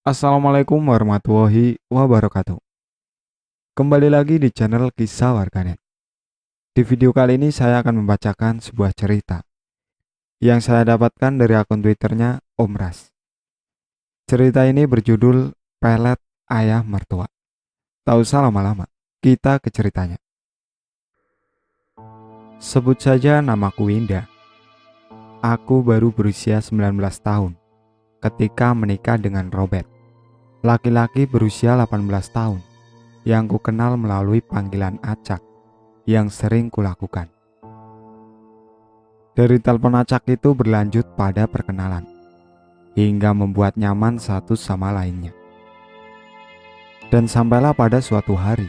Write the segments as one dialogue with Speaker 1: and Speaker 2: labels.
Speaker 1: Assalamualaikum warahmatullahi wabarakatuh. Kembali lagi di channel Kisah Warganet. Di video kali ini saya akan membacakan sebuah cerita yang saya dapatkan dari akun Twitternya Om Ras. Cerita ini berjudul Pelet Ayah Mertua. Tak usah lama-lama, kita ke ceritanya. Sebut saja namaku Winda. Aku baru berusia 19 tahun ketika menikah dengan Robert, laki-laki berusia 18 tahun yang ku kenal melalui panggilan acak yang sering kulakukan. Dari telepon acak itu berlanjut pada perkenalan, hingga membuat nyaman satu sama lainnya. Dan sampailah pada suatu hari,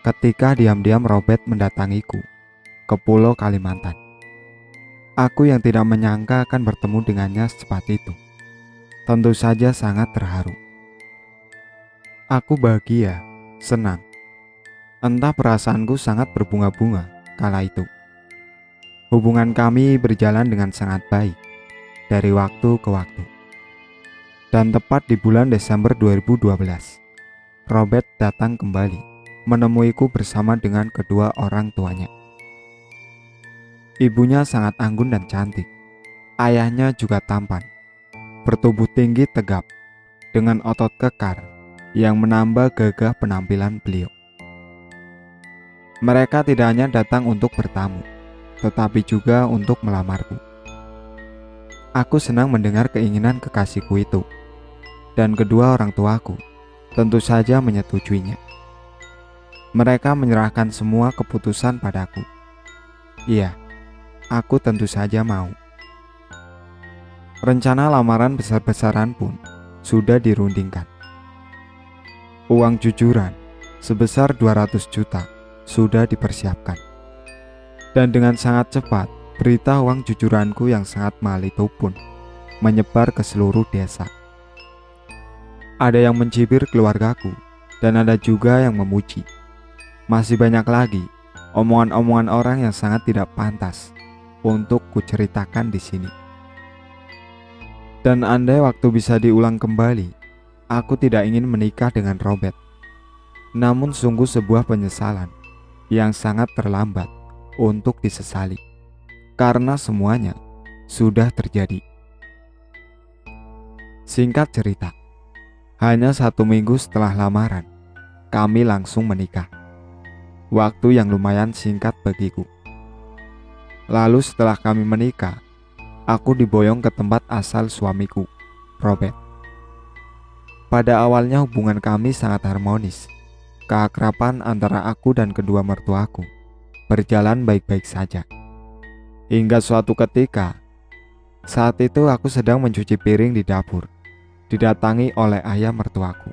Speaker 1: ketika diam-diam Robert mendatangiku ke Pulau Kalimantan. Aku yang tidak menyangka akan bertemu dengannya secepat itu, tentu saja sangat terharu. Aku bahagia, senang. Entah perasaanku sangat berbunga-bunga kala itu. Hubungan kami berjalan dengan sangat baik dari waktu ke waktu. Dan tepat di bulan Desember 2012, Robert datang kembali menemuiku bersama dengan kedua orang tuanya. Ibunya sangat anggun dan cantik. Ayahnya juga tampan, bertubuh tinggi tegap, dengan otot kekar yang menambah gagah penampilan beliau. Mereka tidak hanya datang untuk bertamu, tetapi juga untuk melamarku. Aku senang mendengar keinginan kekasihku itu, dan kedua orang tuaku tentu saja menyetujuinya. Mereka menyerahkan semua keputusan padaku. Iya, aku tentu saja mau. Rencana lamaran besar-besaran pun sudah dirundingkan. Uang jujuran sebesar 200 juta sudah dipersiapkan. Dan dengan sangat cepat, berita uang jujuranku yang sangat mahal itu pun menyebar ke seluruh desa. Ada yang mencibir keluargaku, dan ada juga yang memuji. Masih banyak lagi omongan-omongan orang yang sangat tidak pantas untuk kuceritakan di sini. Dan andai waktu bisa diulang kembali, aku tidak ingin menikah dengan Robert. Namun sungguh sebuah penyesalan yang sangat terlambat untuk disesali, karena semuanya sudah terjadi. Singkat cerita, hanya 1 minggu setelah lamaran, kami langsung menikah. Waktu yang lumayan singkat bagiku. Lalu setelah kami menikah, aku diboyong ke tempat asal suamiku, Robert. Pada awalnya hubungan kami sangat harmonis. Keakraban antara aku dan kedua mertuaku berjalan baik-baik saja. Hingga suatu ketika, saat itu aku sedang mencuci piring di dapur, didatangi oleh ayah mertuaku.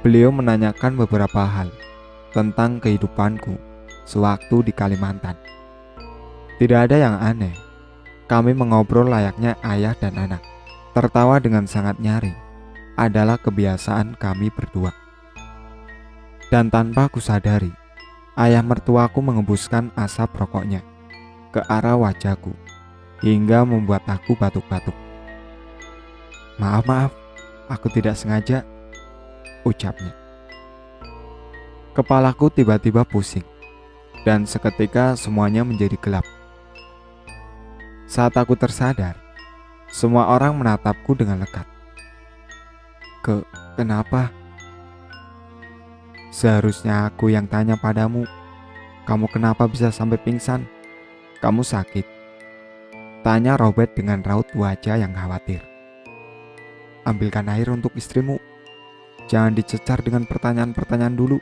Speaker 1: Beliau menanyakan beberapa hal tentang kehidupanku sewaktu di Kalimantan. Tidak ada yang aneh. Kami mengobrol layaknya ayah dan anak. Tertawa dengan sangat nyaring adalah kebiasaan kami berdua. Dan tanpa kusadari, ayah mertuaku mengembuskan asap rokoknya ke arah wajahku hingga membuat aku batuk-batuk. Maaf, aku tidak sengaja, ucapnya. Kepalaku tiba-tiba pusing, dan seketika semuanya menjadi gelap. Saat aku tersadar, semua orang menatapku dengan lekat. Kenapa? Seharusnya aku yang tanya padamu, kamu kenapa bisa sampai pingsan? Kamu sakit? Tanya Robert dengan raut wajah yang khawatir. Ambilkan air untuk istrimu. Jangan dicecar dengan pertanyaan-pertanyaan dulu,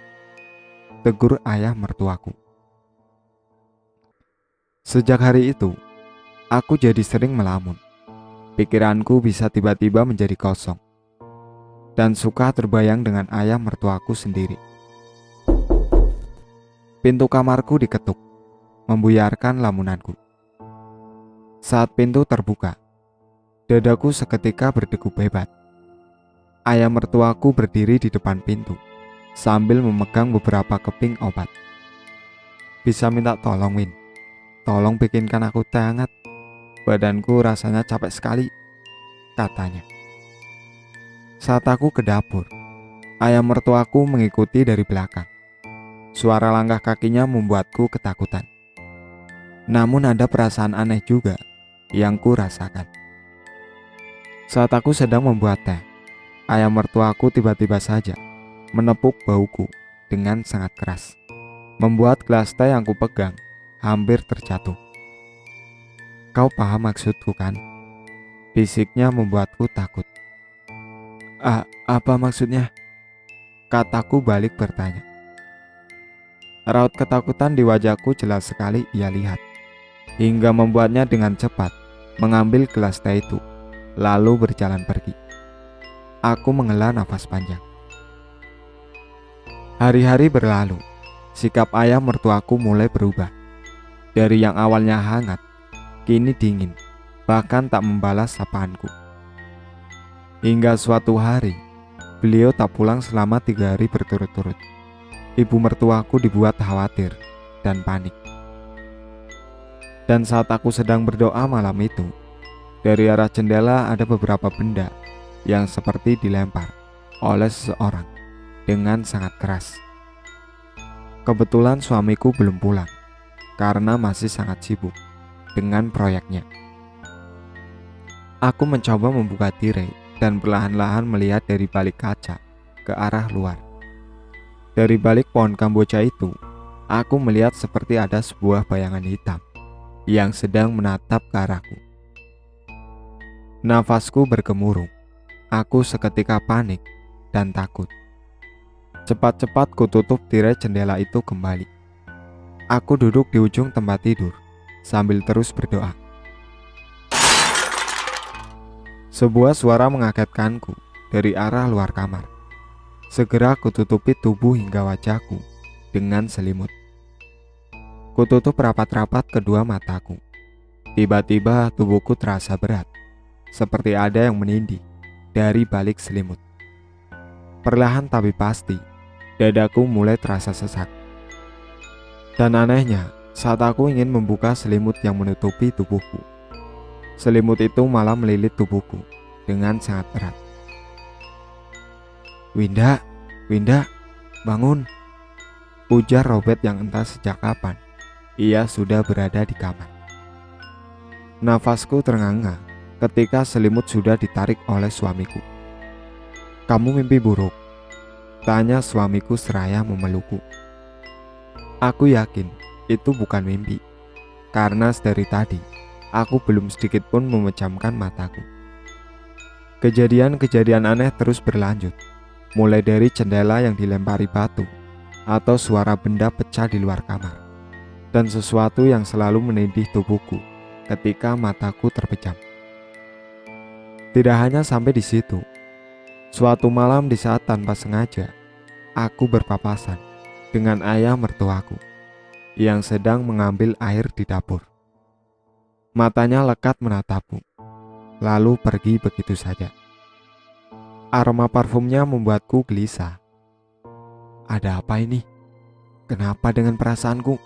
Speaker 1: tegur ayah mertuaku. Sejak hari itu, aku jadi sering melamun. Pikiranku bisa tiba-tiba menjadi kosong, dan suka terbayang dengan ayah mertuaku sendiri. Pintu kamarku diketuk, membuyarkan lamunanku. Saat pintu terbuka, dadaku seketika berdegup hebat. Ayah mertuaku berdiri di depan pintu, sambil memegang beberapa keping obat. Bisa minta tolong, Win? Tolong bikinkan aku teh hangat. Badanku rasanya capek sekali, katanya. Saat aku ke dapur, ayah mertuaku mengikuti dari belakang. Suara langkah kakinya membuatku ketakutan. Namun ada perasaan aneh juga yang ku rasakan. Saat aku sedang membuat teh, ayah mertuaku tiba-tiba saja menepuk bahuku dengan sangat keras, membuat gelas teh yang kupegang hampir terjatuh. Kau paham maksudku kan? Bisiknya membuatku takut. Apa maksudnya? Kataku balik bertanya. Raut ketakutan di wajahku jelas sekali ia lihat, hingga membuatnya dengan cepat mengambil gelas teh itu, lalu berjalan pergi. Aku menghela nafas panjang. Hari-hari berlalu, sikap ayah mertuaku mulai berubah. Dari yang awalnya hangat, kini dingin, bahkan tak membalas sapaanku. Hingga suatu hari, beliau tak pulang selama 3 hari berturut-turut. Ibu mertuaku dibuat khawatir dan panik. Dan saat aku sedang berdoa malam itu, dari arah jendela ada beberapa benda yang seperti dilempar oleh seseorang dengan sangat keras. Kebetulan suamiku belum pulang karena masih sangat sibuk dengan proyeknya. Aku mencoba membuka tirai dan perlahan-lahan melihat dari balik kaca ke arah luar. Dari balik pohon kamboja itu, aku melihat seperti ada sebuah bayangan hitam yang sedang menatap ke arahku. Nafasku bergemuruh. Aku seketika panik dan takut. Cepat-cepat kututup tirai jendela itu kembali. Aku duduk di ujung tempat tidur sambil terus berdoa. Sebuah suara mengagetkanku dari arah luar kamar. Segera kututupi tubuh hingga wajahku dengan selimut. Kututup rapat-rapat kedua mataku. Tiba-tiba tubuhku terasa berat, seperti ada yang menindih dari balik selimut. Perlahan tapi pasti, dadaku mulai terasa sesak. Dan anehnya, saat aku ingin membuka selimut yang menutupi tubuhku, selimut itu malah melilit tubuhku dengan sangat erat. Winda, bangun, ujar Robert yang entah sejak kapan ia sudah berada di kamar. Nafasku terengah-engah ketika selimut sudah ditarik oleh suamiku. Kamu mimpi buruk? Tanya suamiku seraya memelukku. Aku yakin itu bukan mimpi, karena dari tadi aku belum sedikit pun memejamkan mataku. Kejadian-kejadian aneh terus berlanjut, mulai dari jendela yang dilempari batu, atau suara benda pecah di luar kamar, dan sesuatu yang selalu menindih tubuhku ketika mataku terpejam. Tidak hanya sampai di situ, suatu malam di saat tanpa sengaja, aku berpapasan dengan ayah mertuaku yang sedang mengambil air di dapur. Matanya lekat menatapku, lalu pergi begitu saja. Aroma parfumnya membuatku gelisah. Ada apa ini? Kenapa dengan perasaanku?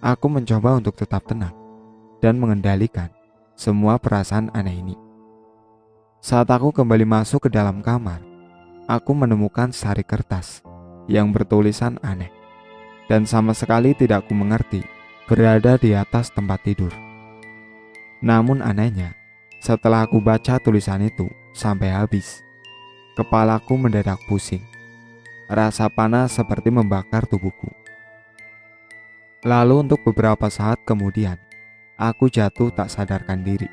Speaker 1: Aku mencoba untuk tetap tenang dan mengendalikan semua perasaan aneh ini. Saat aku kembali masuk ke dalam kamar, aku menemukan sehari kertas yang bertulisan aneh dan sama sekali tidak ku mengerti berada di atas tempat tidur. Namun anehnya, setelah aku baca tulisan itu sampai habis, kepalaku mendadak pusing. Rasa panas seperti membakar tubuhku. Lalu untuk beberapa saat kemudian, aku jatuh tak sadarkan diri.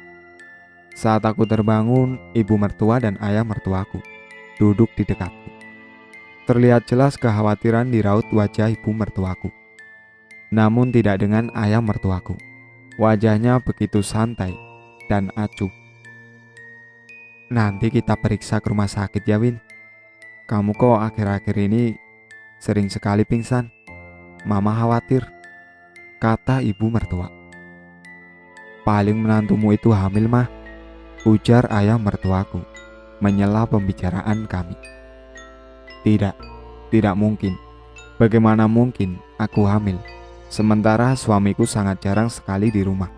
Speaker 1: Saat aku terbangun, ibu mertua dan ayah mertuaku duduk di dekatku. Terlihat jelas kekhawatiran di raut wajah ibu mertuaku. Namun tidak dengan ayah mertuaku. Wajahnya begitu santai dan acuh. Nanti kita periksa ke rumah sakit ya, Win. Kamu kok akhir-akhir ini sering sekali pingsan. Mama khawatir, kata ibu mertua. Paling menantumu itu hamil, mah, ujar ayah mertuaku menyela pembicaraan kami. Tidak mungkin. Bagaimana mungkin aku hamil, sementara suamiku sangat jarang sekali di rumah.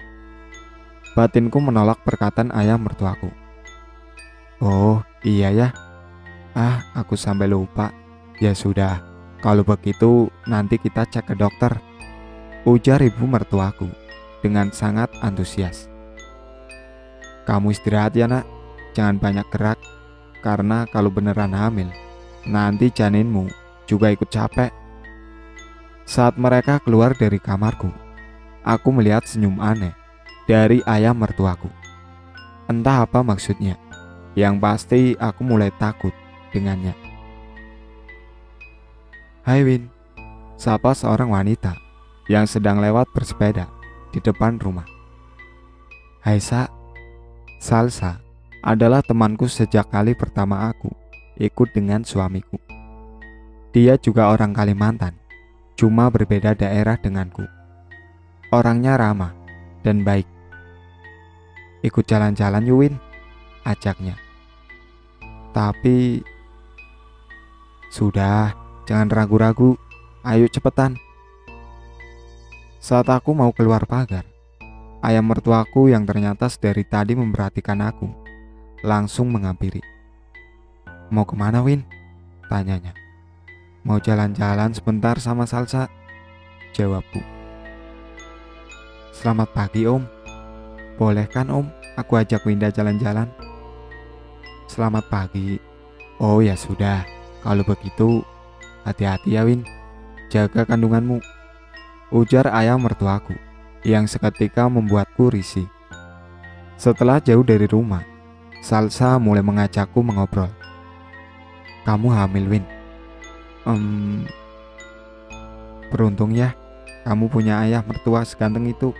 Speaker 1: Batinku menolak perkataan ayah mertuaku. Oh iya ya, aku sampai lupa. Ya sudah, kalau begitu nanti kita cek ke dokter, ujar ibu mertuaku dengan sangat antusias. Kamu istirahat ya nak, jangan banyak gerak, karena kalau beneran hamil, nanti janinmu juga ikut capek. Saat mereka keluar dari kamarku, aku melihat senyum aneh dari ayah mertuaku. Entah apa maksudnya, yang pasti aku mulai takut dengannya. Hai Win, sapa seorang wanita yang sedang lewat bersepeda di depan rumah. Hai Sa, Salsa adalah temanku sejak kali pertama aku ikut dengan suamiku. Dia juga orang Kalimantan, cuma berbeda daerah denganku. Orangnya ramah dan baik. Ikut jalan-jalan yuk Win, ajaknya. Tapi sudah, jangan ragu-ragu, ayo cepetan. Saat aku mau keluar pagar, ayah mertuaku yang ternyata sedari tadi memperhatikan aku langsung menghampiri. Mau kemana Win? Tanyanya. Mau jalan-jalan sebentar sama Salsa, jawabku. Selamat pagi Om. Boleh kan Om, aku ajak Winda jalan-jalan? Selamat pagi. Oh ya sudah, kalau begitu hati-hati ya Win, jaga kandunganmu, ujar ayah mertuaku yang seketika membuatku risih. Setelah jauh dari rumah, Salsa mulai mengajakku mengobrol. Kamu hamil Win? Beruntung ya, kamu punya ayah mertua seganteng itu.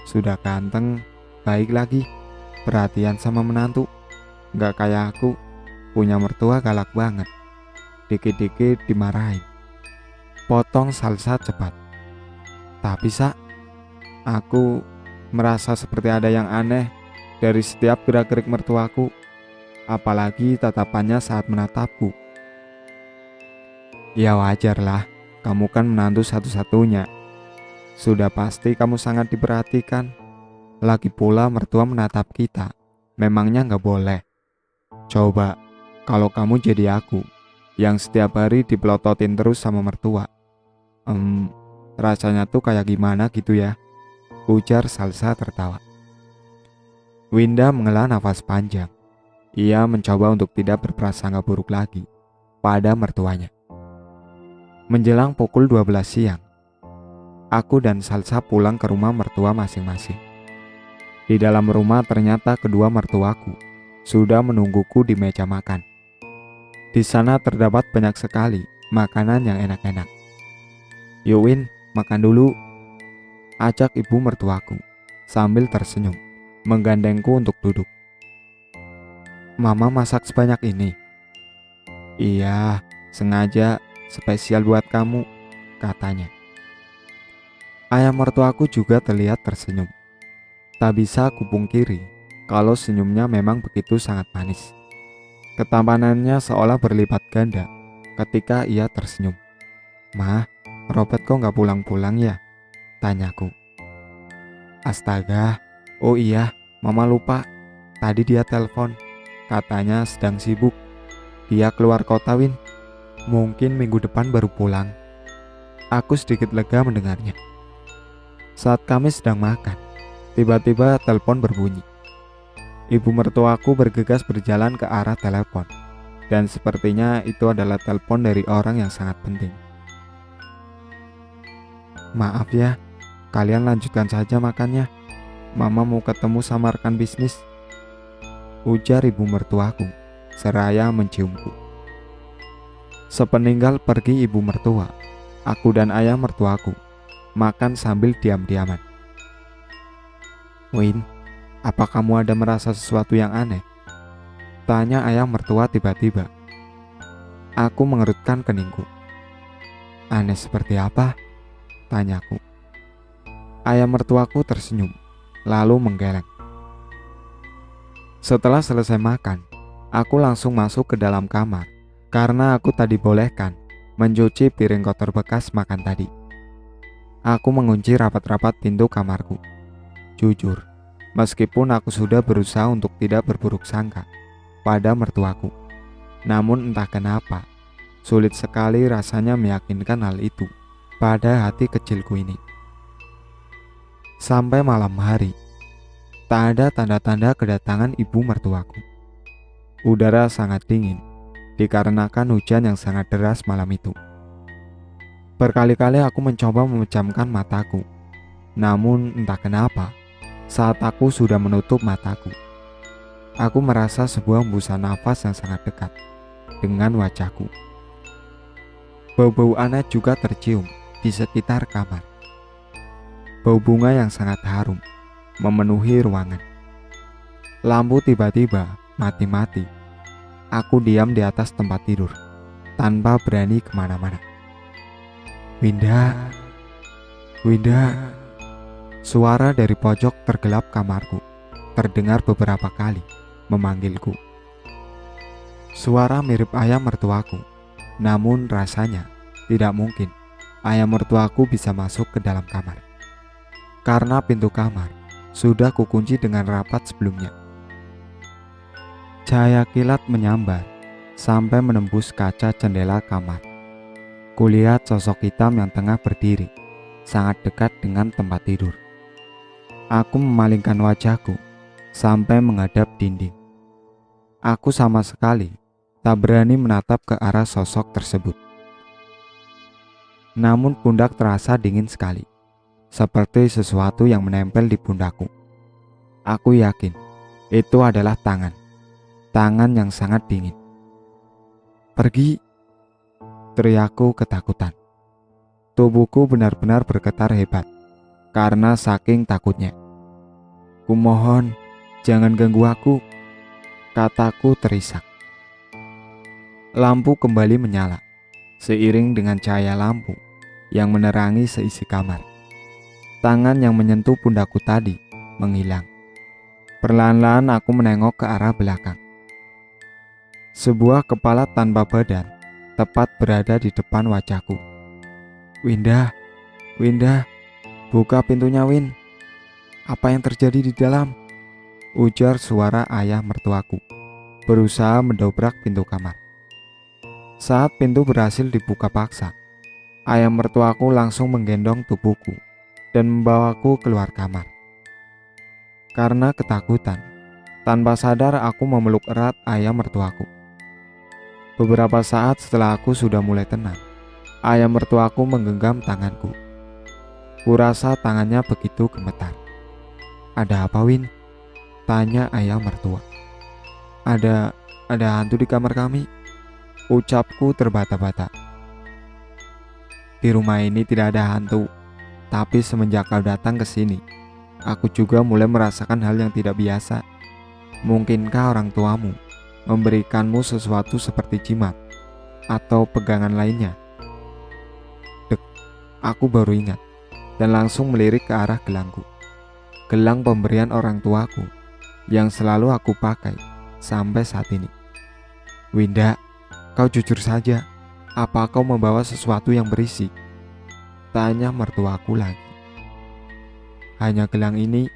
Speaker 1: Sudah ganteng, baik lagi, perhatian sama menantu. Gak kayak aku, punya mertua galak banget, dikit-dikit dimarahin. Potong Salsa cepat. Tapi Sa, aku merasa seperti ada yang aneh dari setiap gerak-gerik mertuaku, apalagi tatapannya saat menatapku. Ya wajar lah, kamu kan menantu satu-satunya. Sudah pasti kamu sangat diperhatikan. Lagi pula mertua menatap kita, memangnya gak boleh. Coba, kalau kamu jadi aku, yang setiap hari dipelototin terus sama mertua. Rasanya tuh kayak gimana gitu ya, ujar Salsa tertawa. Winda menghela nafas panjang. Ia mencoba untuk tidak berprasangka buruk lagi pada mertuanya. Menjelang pukul 12 siang, aku dan Salsa pulang ke rumah mertua masing-masing. Di dalam rumah ternyata kedua mertuaku sudah menungguku di meja makan. Di sana terdapat banyak sekali makanan yang enak-enak. Yuk Win, makan dulu, ajak ibu mertuaku sambil tersenyum, menggandengku untuk duduk. Mama masak sebanyak ini? Iya, sengaja spesial buat kamu, katanya. Ayah mertuaku juga terlihat tersenyum. Tak bisa kupungkiri kalau senyumnya memang begitu sangat manis. Ketampanannya seolah berlipat ganda ketika ia tersenyum. Mah, Robert kok gak pulang-pulang ya? Tanyaku. Astaga, oh iya, mama lupa. Tadi dia telepon, katanya sedang sibuk. Dia keluar kota Win, mungkin minggu depan baru pulang. Aku sedikit lega mendengarnya. Saat kami sedang makan, tiba-tiba telepon berbunyi. Ibu mertuaku bergegas berjalan ke arah telepon, dan sepertinya itu adalah telepon dari orang yang sangat penting. Maaf ya, kalian lanjutkan saja makannya. Mama mau ketemu sama rekan bisnis, ujar ibu mertuaku seraya menciumku. Sepeninggal pergi ibu mertua, aku dan ayah mertuaku makan sambil diam-diaman. Win, apa kamu ada merasa sesuatu yang aneh? Tanya ayah mertua tiba-tiba. Aku mengerutkan keningku. Aneh seperti apa? Tanyaku. Ayah mertuaku tersenyum, lalu menggeleng. Setelah selesai makan, aku langsung masuk ke dalam kamar karena aku tak dibolehkan mencuci piring kotor bekas makan tadi. Aku mengunci rapat-rapat pintu kamarku. Jujur, meskipun aku sudah berusaha untuk tidak berburuk sangka, pada mertuaku. Namun entah kenapa, sulit sekali rasanya meyakinkan hal itu pada hati kecilku ini. Sampai malam hari, tak ada tanda-tanda kedatangan ibu mertuaku. Udara sangat dingin dikarenakan hujan yang sangat deras malam itu. Berkali-kali aku mencoba memejamkan mataku, namun entah kenapa, saat aku sudah menutup mataku, aku merasa sebuah hembusan nafas yang sangat dekat dengan wajahku. Bau-bau aneh juga tercium di sekitar kamar. Bau bunga yang sangat harum memenuhi ruangan. Lampu tiba-tiba mati-mati. Aku diam di atas tempat tidur tanpa berani kemana-mana. Winda, Winda. Suara dari pojok tergelap kamarku terdengar beberapa kali memanggilku. Suara mirip ayah mertuaku, namun rasanya tidak mungkin ayah mertuaku bisa masuk ke dalam kamar, karena pintu kamar sudah kukunci dengan rapat sebelumnya. Cahaya kilat menyambar sampai menembus kaca jendela kamar. Kulihat sosok hitam yang tengah berdiri sangat dekat dengan tempat tidur. Aku memalingkan wajahku sampai menghadap dinding. Aku sama sekali tak berani menatap ke arah sosok tersebut. Namun pundak terasa dingin sekali, seperti sesuatu yang menempel di pundakku. Aku yakin itu adalah tangan yang sangat dingin. Pergi, teriakku ketakutan. Tubuhku benar-benar bergetar hebat karena saking takutnya. Kumohon, jangan ganggu aku, kataku terisak. Lampu kembali menyala, seiring dengan cahaya lampu yang menerangi seisi kamar. Tangan yang menyentuh pundakku tadi menghilang. Perlahan-lahan aku menengok ke arah belakang. Sebuah kepala tanpa badan tepat berada di depan wajahku. Winda, Winda, buka pintunya, Win. Apa yang terjadi di dalam? Ujar suara ayah mertuaku, berusaha mendobrak pintu kamar. Saat pintu berhasil dibuka paksa, ayah mertuaku langsung menggendong tubuhku dan membawaku keluar kamar. Karena ketakutan, tanpa sadar aku memeluk erat ayah mertuaku. Beberapa saat setelah aku sudah mulai tenang, ayah mertuaku menggenggam tanganku. Kurasa tangannya begitu gemetar. Ada apa, Win? Tanya ayah mertua. Ada hantu di kamar kami, ucapku terbata-bata. Di rumah ini tidak ada hantu, tapi semenjak kau datang ke sini, aku juga mulai merasakan hal yang tidak biasa. Mungkinkah orang tuamu memberikanmu sesuatu seperti jimat atau pegangan lainnya? Dek, aku baru ingat dan langsung melirik ke arah gelangku. Gelang pemberian orang tuaku yang selalu aku pakai sampai saat ini. Winda, kau jujur saja, apa kau membawa sesuatu yang berisi? Tanya mertuaku lagi. Hanya gelang ini,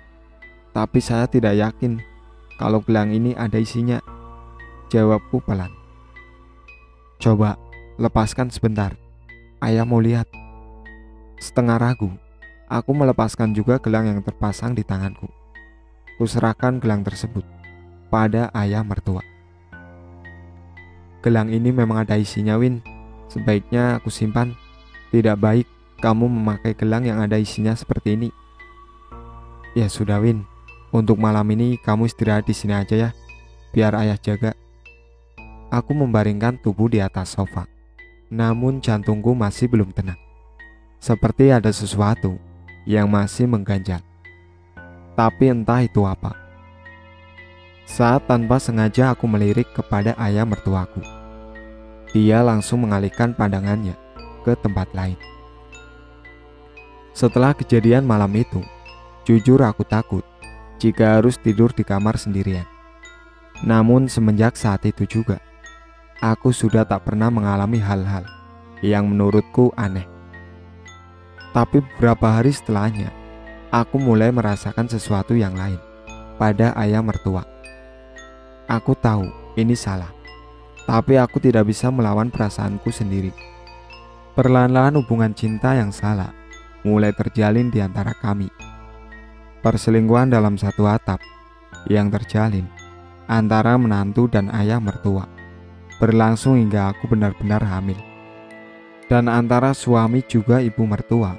Speaker 1: tapi saya tidak yakin kalau gelang ini ada isinya, jawabku pelan. Coba lepaskan sebentar, ayah mau lihat. Setengah ragu, aku melepaskan juga gelang yang terpasang di tanganku. Kuserahkan gelang tersebut pada ayah mertua. Gelang ini memang ada isinya, Win. Sebaiknya aku simpan. Tidak baik kamu memakai gelang yang ada isinya seperti ini. Ya sudah, Win. Untuk malam ini kamu istirahat di sini aja ya, biar ayah jaga. Aku membaringkan tubuh di atas sofa, namun jantungku masih belum tenang. Seperti ada sesuatu yang masih mengganjal. Tapi entah itu apa. Saat tanpa sengaja aku melirik kepada ayah mertuaku, dia langsung mengalihkan pandangannya ke tempat lain. Setelah kejadian malam itu, jujur aku takut jika harus tidur di kamar sendirian. Namun semenjak saat itu juga, aku sudah tak pernah mengalami hal-hal yang menurutku aneh. Tapi beberapa hari setelahnya, aku mulai merasakan sesuatu yang lain pada ayah mertua. Aku tahu ini salah. Tapi aku tidak bisa melawan perasaanku sendiri. Perlahan-lahan hubungan cinta yang salah mulai terjalin di antara kami. Perselingkuhan dalam satu atap yang terjalin antara menantu dan ayah mertua berlangsung hingga aku benar-benar hamil. Dan antara suami juga ibu mertua,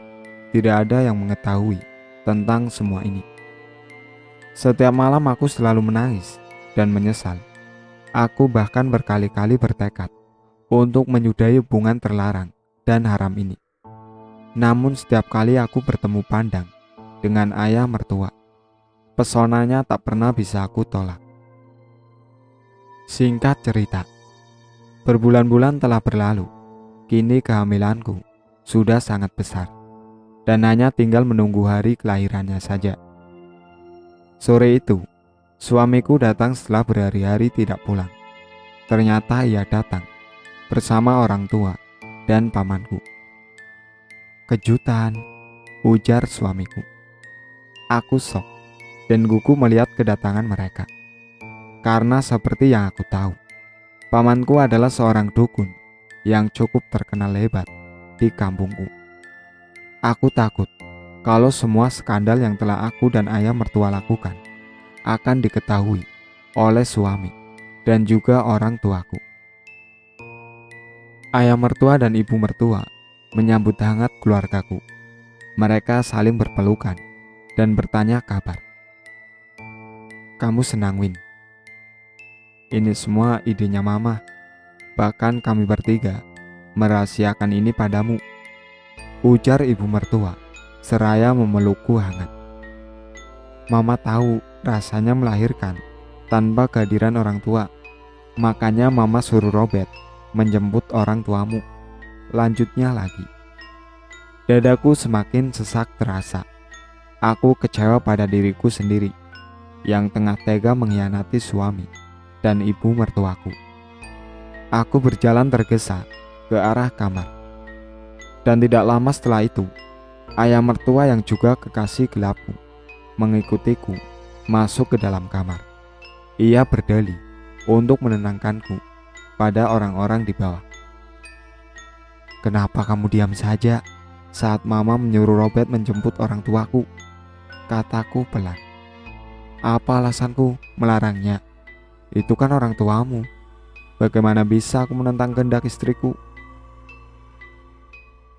Speaker 1: tidak ada yang mengetahui tentang semua ini. Setiap malam aku selalu menangis dan menyesal. Aku bahkan berkali-kali bertekad untuk menyudahi hubungan terlarang dan haram ini. Namun setiap kali aku bertemu pandang dengan ayah mertua, pesonanya tak pernah bisa aku tolak. Singkat cerita, berbulan-bulan telah berlalu. Kini kehamilanku sudah sangat besar dan hanya tinggal menunggu hari kelahirannya saja. Sore itu, suamiku datang setelah berhari-hari tidak pulang. Ternyata ia datang bersama orang tua dan pamanku. Kejutan, ujar suamiku. Aku shock dan gugup melihat kedatangan mereka. Karena seperti yang aku tahu, pamanku adalah seorang dukun yang cukup terkenal hebat di kampungku. Aku takut kalau semua skandal yang telah aku dan ayah mertua lakukan akan diketahui oleh suami dan juga orang tuaku. Ayah mertua dan ibu mertua menyambut hangat keluargaku. Mereka saling berpelukan dan bertanya kabar. Kamu senang, Win? Ini semua idenya mama. Bahkan kami bertiga merahasiakan ini padamu, ujar ibu mertua seraya memelukku hangat. Mama tahu rasanya melahirkan tanpa kehadiran orang tua. Makanya mama suruh Robert menjemput orang tuamu. Lanjutnya lagi. Dadaku semakin sesak terasa. Aku kecewa pada diriku sendiri yang tengah tega mengkhianati suami dan ibu mertuaku. Aku berjalan tergesa ke arah kamar. Dan tidak lama setelah itu, ayah mertua yang juga kekasih gelapku mengikutiku masuk ke dalam kamar. Ia berdalih untuk menenangkanku pada orang-orang di bawah. Kenapa kamu diam saja saat mama menyuruh Robert menjemput orang tuaku? Kataku pelan. Apa alasanku melarangnya? Itu kan orang tuamu. Bagaimana bisa aku menentang kehendak istriku?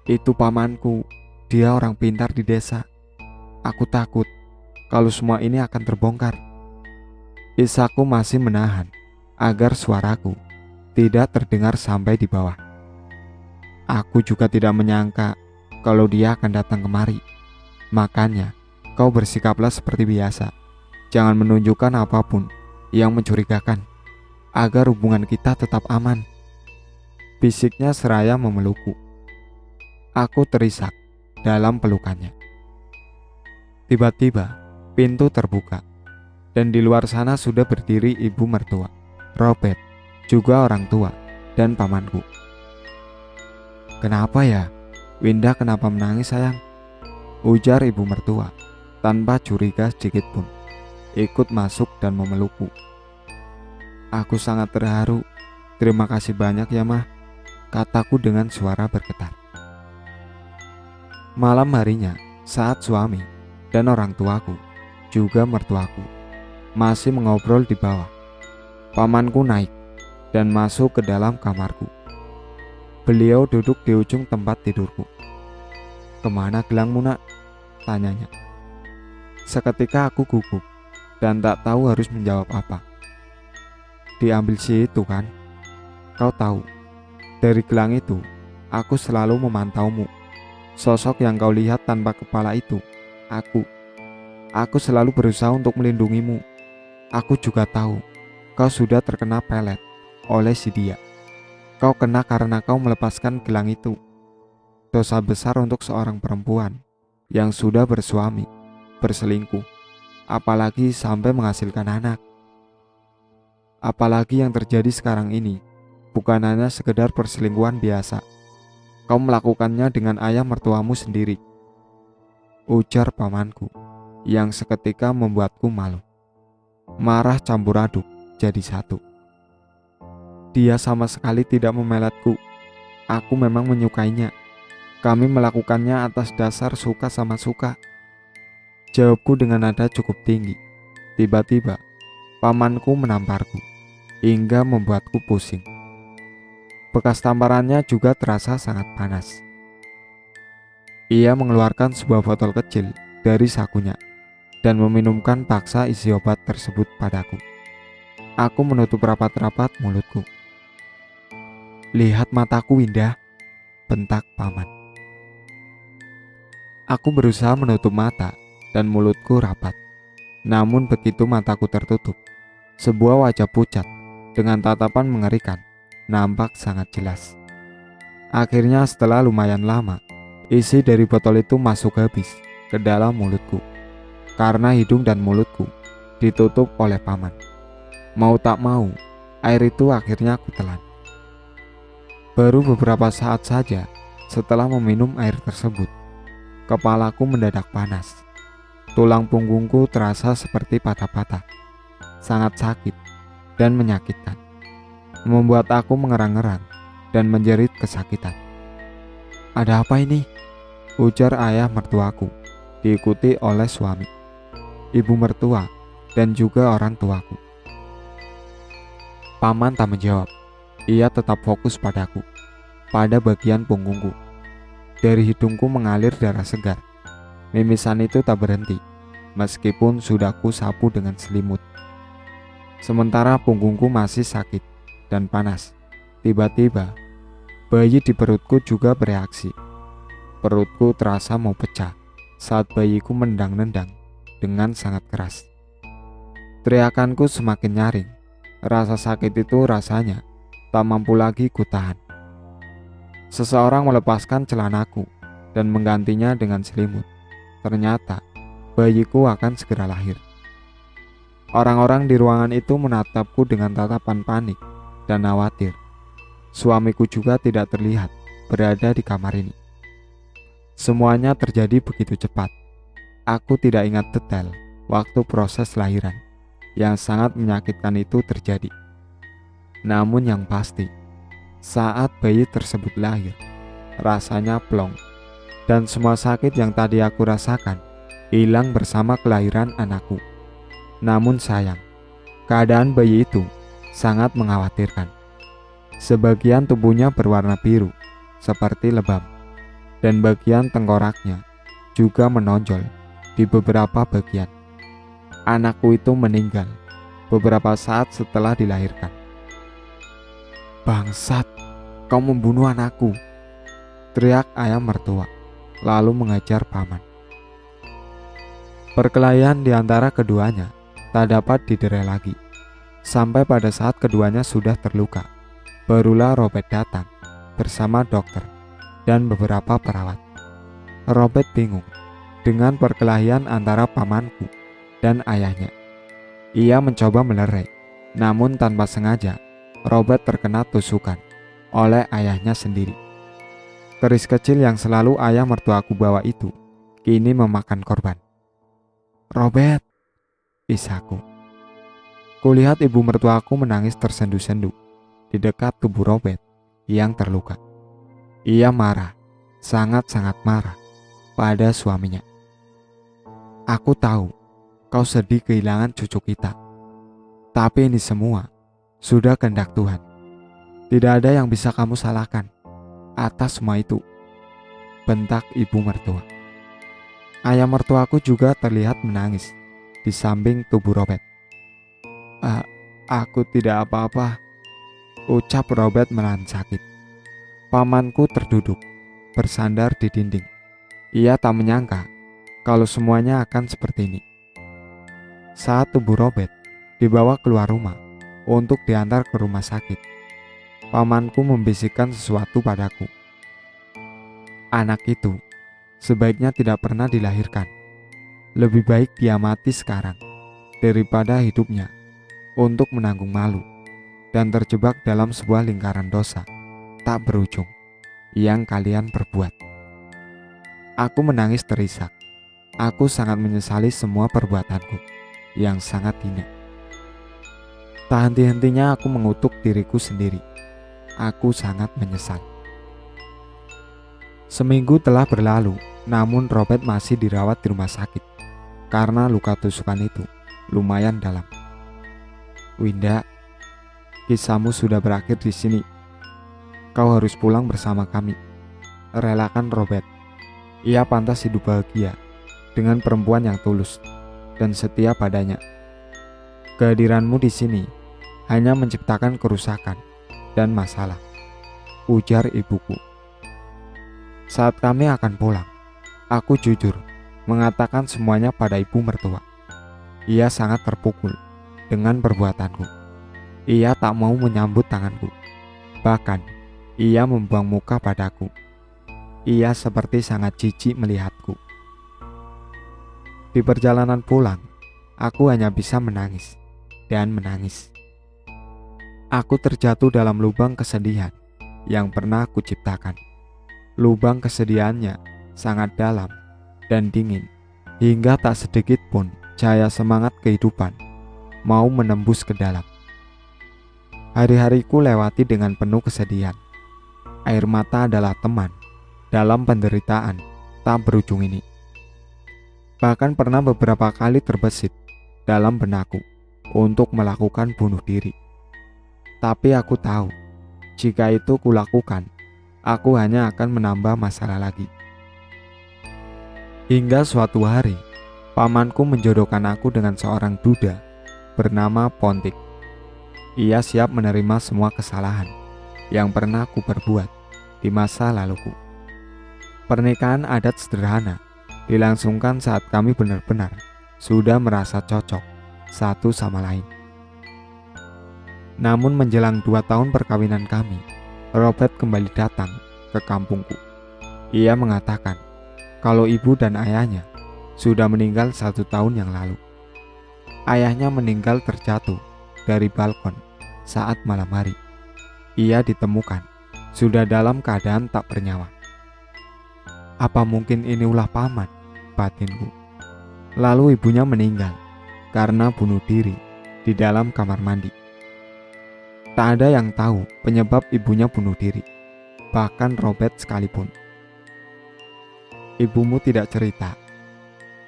Speaker 1: Itu pamanku. Dia orang pintar di desa. Aku takut kalau semua ini akan terbongkar. Isaku masih menahan agar suaraku tidak terdengar sampai di bawah. Aku juga tidak menyangka kalau dia akan datang kemari. Makanya kau bersikaplah seperti biasa. Jangan menunjukkan apapun yang mencurigakan, agar hubungan kita tetap aman, bisiknya seraya memelukku. Aku terisak dalam pelukannya. Tiba-tiba pintu terbuka dan di luar sana sudah berdiri ibu mertua, Robert, juga orang tua dan pamanku. Kenapa ya? Winda kenapa menangis sayang? Ujar ibu mertua tanpa curiga sedikit pun, ikut masuk dan memelukku. Aku sangat terharu. Terima kasih banyak ya mah, kataku dengan suara bergetar. Malam harinya, saat suami dan orang tuaku, juga mertuaku, masih mengobrol di bawah, pamanku naik dan masuk ke dalam kamarku. Beliau duduk di ujung tempat tidurku. Kemana gelangmu nak? Tanyanya. Seketika aku gugup dan tak tahu harus menjawab apa. Diambil si itu kan? Kau tahu, dari gelang itu, aku selalu memantaumu. Sosok yang kau lihat tanpa kepala itu, aku. Aku selalu berusaha untuk melindungimu. Aku juga tahu, kau sudah terkena pelet oleh si dia. Kau kena karena kau melepaskan gelang itu. Dosa besar untuk seorang perempuan yang sudah bersuami, berselingkuh, apalagi sampai menghasilkan anak. Apalagi yang terjadi sekarang ini bukan hanya sekedar perselingkuhan biasa. Kau melakukannya dengan ayah mertuamu sendiri, ujar pamanku yang seketika membuatku malu. Marah campur aduk jadi satu. Dia sama sekali tidak memeletku. Aku memang menyukainya. Kami melakukannya atas dasar suka sama suka. Jawabku dengan nada cukup tinggi. Tiba-tiba, pamanku menamparku hingga membuatku pusing. Bekas tamparannya juga terasa sangat panas. Ia mengeluarkan sebuah botol kecil dari sakunya dan meminumkan paksa isi obat tersebut padaku. Aku menutup rapat-rapat mulutku. "Lihat mataku, Winda," bentak paman. Aku berusaha menutup mata dan mulutku rapat. Namun begitu mataku tertutup, sebuah wajah pucat dengan tatapan mengerikan nampak sangat jelas. Akhirnya setelah lumayan lama, isi dari botol itu masuk habis ke dalam mulutku. Karena hidung dan mulutku ditutup oleh paman. Mau tak mau, air itu akhirnya aku telan. Baru beberapa saat saja setelah meminum air tersebut, kepalaku mendadak panas. Tulang punggungku terasa seperti patah-patah, sangat sakit dan menyakitkan, membuat aku mengerang-ngerang dan menjerit kesakitan. "Ada apa ini?" ujar ayah mertuaku, diikuti oleh suami, ibu mertua, dan juga orang tuaku. Paman tak menjawab. Ia tetap fokus padaku, pada bagian punggungku. Dari hidungku mengalir darah segar. Mimisan itu tak berhenti, meskipun sudah ku sapu dengan selimut. Sementara punggungku masih sakit dan panas. Tiba-tiba, bayi di perutku juga bereaksi. Perutku terasa mau pecah saat bayiku mendang-nendang dengan sangat keras. Teriakanku semakin nyaring. Rasa sakit itu rasanya tak mampu lagi kutahan. Seseorang melepaskan celanaku dan menggantinya dengan selimut. Ternyata bayiku akan segera lahir. Orang-orang di ruangan itu menatapku dengan tatapan panik dan khawatir. Suamiku juga tidak terlihat berada di kamar ini. Semuanya terjadi begitu cepat. Aku tidak ingat detail waktu proses lahiran yang sangat menyakitkan itu terjadi. Namun yang pasti, saat bayi tersebut lahir, rasanya plong, dan semua sakit yang tadi aku rasakan hilang bersama kelahiran anakku. Namun sayang, keadaan bayi itu sangat mengkhawatirkan. Sebagian tubuhnya berwarna biru, seperti lebam, dan bagian tengkoraknya juga menonjol di beberapa bagian. Anakku itu meninggal beberapa saat setelah dilahirkan. "Bangsat, kau membunuh anakku!" teriak ayah mertua, lalu mengajar paman. Perkelahian di antara keduanya tak dapat diderai lagi. Sampai pada saat keduanya sudah terluka, barulah Robert datang bersama dokter dan beberapa perawat. Robert bingung dengan perkelahian antara pamanku dan ayahnya. Ia mencoba melerai, namun tanpa sengaja Robert terkena tusukan oleh ayahnya sendiri. Keris kecil yang selalu ayah mertuaku bawa itu kini memakan korban. "Robert," isaku. Kulihat ibu mertuaku menangis tersendu-sendu di dekat tubuh Robert yang terluka. Ia marah, sangat-sangat marah pada suaminya. "Aku tahu kau sedih kehilangan cucu kita. Tapi ini semua sudah kehendak Tuhan. Tidak ada yang bisa kamu salahkan atas semua itu," bentak ibu mertua. Ayah mertuaku juga terlihat menangis di samping tubuh Robert. Aku tidak apa-apa," ucap Robert menahan sakit. Pamanku terduduk, bersandar di dinding. Ia tak menyangka kalau semuanya akan seperti ini. Saat tubuh Robert dibawa keluar rumah untuk diantar ke rumah sakit, pamanku membisikkan sesuatu padaku. "Anak itu sebaiknya tidak pernah dilahirkan. Lebih baik dia mati sekarang daripada hidupnya untuk menanggung malu dan terjebak dalam sebuah lingkaran dosa tak berujung yang kalian perbuat." Aku menangis terisak. Aku sangat menyesali semua perbuatanku yang sangat hina. Tak henti-hentinya aku mengutuk diriku sendiri. Aku sangat menyesal. Seminggu telah berlalu, namun Robert masih dirawat di rumah sakit karena luka tusukan itu lumayan dalam. Winda, kisahmu sudah berakhir di sini. Kau harus pulang bersama kami. Relakan Robert. Ia pantas hidup bahagia dengan perempuan yang tulus dan setia padanya. Kehadiranmu di sini hanya menciptakan kerusakan dan masalah, ujar ibuku. Saat kami akan pulang, aku jujur mengatakan semuanya pada ibu mertua. Ia sangat terpukul dengan perbuatanku. Ia tak mau menyambut tanganku. Bahkan, ia membuang muka padaku. Ia seperti sangat jijik melihatku. Di perjalanan pulang, aku hanya bisa menangis dan menangis. Aku terjatuh dalam lubang kesedihan yang pernah aku ciptakan. Lubang kesedihannya sangat dalam dan dingin, hingga tak sedikit pun cahaya semangat kehidupan mau menembus ke dalam. Hari-hariku lewati dengan penuh kesedihan. Air mata adalah teman dalam penderitaan tak berujung ini. Bahkan pernah beberapa kali terbesit dalam benakku untuk melakukan bunuh diri. Tapi aku tahu, jika itu kulakukan, aku hanya akan menambah masalah lagi. Hingga suatu hari, pamanku menjodohkan aku dengan seorang duda bernama Pontik. Ia siap menerima semua kesalahan yang pernah aku perbuat di masa laluku. Pernikahan adat sederhana dilangsungkan saat kami benar-benar sudah merasa cocok satu sama lain. Namun menjelang 2 tahun perkawinan kami, Robert kembali datang ke kampungku. Ia mengatakan kalau ibu dan ayahnya sudah meninggal 1 tahun yang lalu. Ayahnya meninggal terjatuh dari balkon saat malam hari. Ia ditemukan sudah dalam keadaan tak bernyawa. Apa mungkin ini ulah paman, batinku. Lalu ibunya meninggal karena bunuh diri di dalam kamar mandi. Tak ada yang tahu penyebab ibunya bunuh diri, bahkan Robert sekalipun. Ibumu tidak cerita,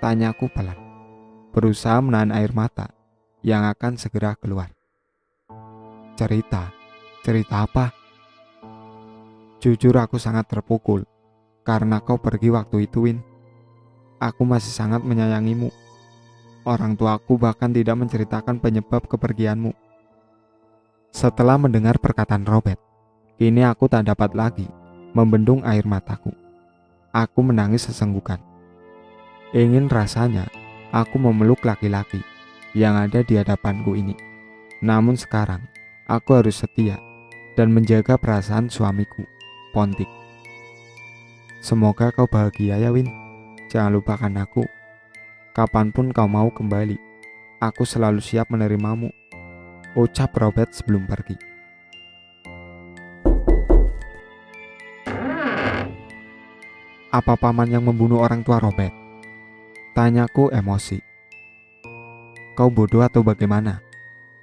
Speaker 1: tanyaku pelan, berusaha menahan air mata yang akan segera keluar. Cerita apa? Jujur aku sangat terpukul karena kau pergi waktu itu, Win. Aku masih sangat menyayangimu. Orang tuaku bahkan tidak menceritakan penyebab kepergianmu. Setelah mendengar perkataan Robert, kini aku tak dapat lagi membendung air mataku. Aku menangis sesenggukan. Ingin rasanya aku memeluk laki-laki yang ada di hadapanku ini. Namun sekarang aku harus setia dan menjaga perasaan suamiku, Pontik. Semoga kau bahagia ya, Win. Jangan lupakan aku. Kapanpun kau mau kembali, aku selalu siap menerimamu, ucap Robert sebelum pergi. Apa paman yang membunuh orang tua Robert? Tanyaku emosi. Kau bodoh atau bagaimana?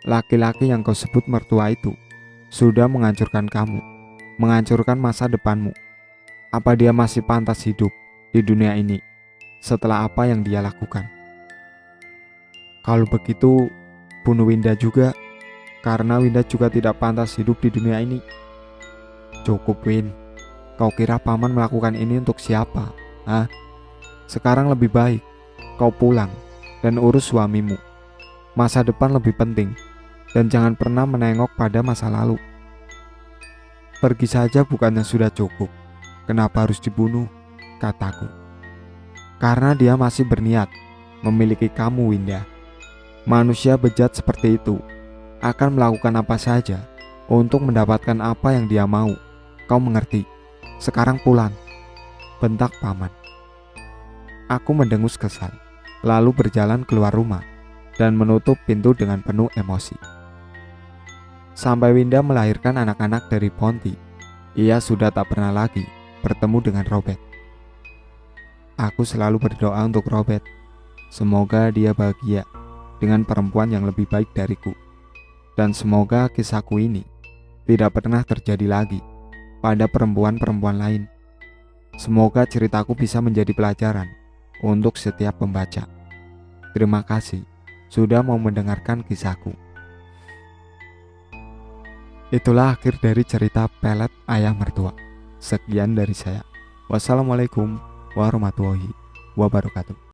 Speaker 1: Laki-laki yang kau sebut mertua itu sudah menghancurkan kamu, menghancurkan masa depanmu. Apa dia masih pantas hidup di dunia ini setelah apa yang dia lakukan? Kalau begitu, bunuh Winda juga, karena Winda juga tidak pantas hidup di dunia ini. Cukup, Win. Kau kira paman melakukan ini untuk siapa? Hah? Sekarang lebih baik kau pulang dan urus suamimu. Masa depan lebih penting, dan jangan pernah menengok pada masa lalu. Pergi saja bukannya sudah cukup. Kenapa harus dibunuh? Kataku. Karena dia masih berniat memiliki kamu, Winda. Manusia bejat seperti itu akan melakukan apa saja untuk mendapatkan apa yang dia mau. Kau mengerti? Sekarang pulang, bentak paman. Aku mendengus kesal, lalu berjalan keluar rumah dan menutup pintu dengan penuh emosi. Sampai Winda melahirkan anak-anak dari Ponti, ia sudah tak pernah lagi bertemu dengan Robert. Aku selalu berdoa untuk Robert. Semoga dia bahagia dengan perempuan yang lebih baik dariku. Dan semoga kisahku ini tidak pernah terjadi lagi pada perempuan-perempuan lain. Semoga ceritaku bisa menjadi pelajaran untuk setiap pembaca. Terima kasih sudah mau mendengarkan kisahku. Itulah akhir dari cerita Pelet Ayah Mertua. Sekian dari saya. Wassalamualaikum warahmatullahi wabarakatuh.